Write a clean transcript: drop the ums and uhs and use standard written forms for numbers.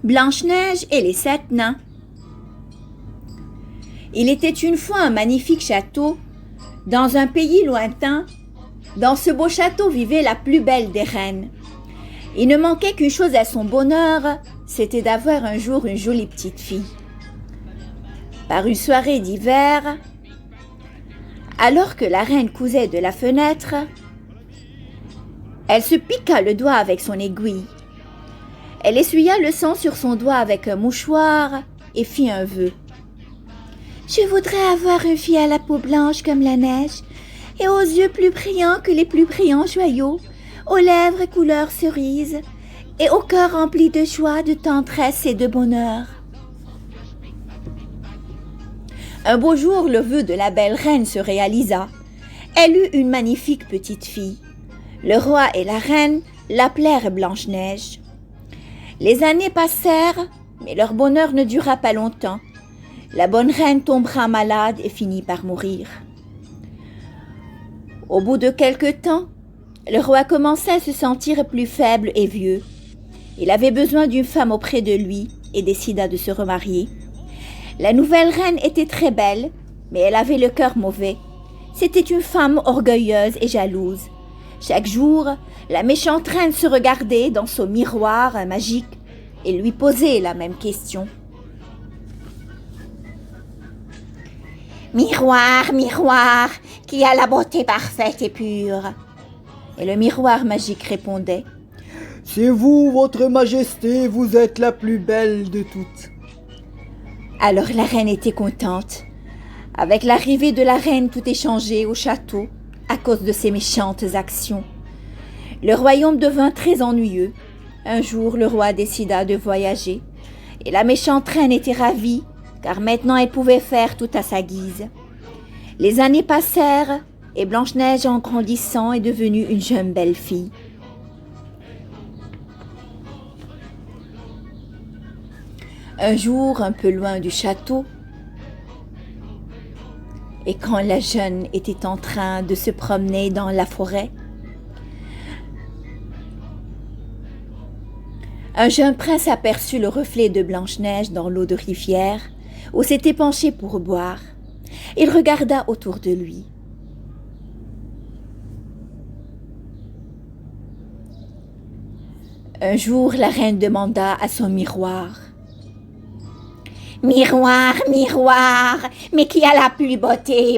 Blanche-Neige et les 7 nains. Il était une fois un magnifique château dans un pays lointain. Dans ce beau château vivait la plus belle des reines. Il ne manquait qu'une chose à son bonheur, c'était d'avoir un jour une jolie petite fille. Par une soirée d'hiver, alors que la reine cousait de la fenêtre, elle se piqua le doigt avec son aiguille. Elle essuya le sang sur son doigt avec un mouchoir et fit un vœu. « Je voudrais avoir une fille à la peau blanche comme la neige et aux yeux plus brillants que les plus brillants joyaux, aux lèvres couleur cerise et au cœur rempli de joie, de tendresse et de bonheur. » Un beau jour, le vœu de la belle reine se réalisa. Elle eut une magnifique petite fille. Le roi et la reine l'appelèrent Blanche-Neige. Les années passèrent, mais leur bonheur ne dura pas longtemps. La bonne reine tombera malade et finit par mourir. Au bout de quelque temps, le roi commença à se sentir plus faible et vieux. Il avait besoin d'une femme auprès de lui et décida de se remarier. La nouvelle reine était très belle, mais elle avait le cœur mauvais. C'était une femme orgueilleuse et jalouse. Chaque jour, la méchante reine se regardait dans son miroir magique et lui posait la même question. « Miroir, miroir, qui a la beauté parfaite et pure ?» Et le miroir magique répondait « C'est vous, votre majesté, vous êtes la plus belle de toutes. » Alors la reine était contente. Avec l'arrivée de la reine, tout est changé au château à cause de ses méchantes actions. Le royaume devint très ennuyeux. Un jour, le roi décida de voyager et la méchante reine était ravie car maintenant elle pouvait faire tout à sa guise. Les années passèrent et Blanche-Neige, en grandissant, est devenue une jeune belle fille. Un jour, un peu loin du château, et quand la jeune était en train de se promener dans la forêt, un jeune prince aperçut le reflet de Blanche-Neige dans l'eau de rivière où s'était penché pour boire. Il regarda autour de lui. Un jour, la reine demanda à son miroir: « Miroir, miroir, mais qui a la plus beauté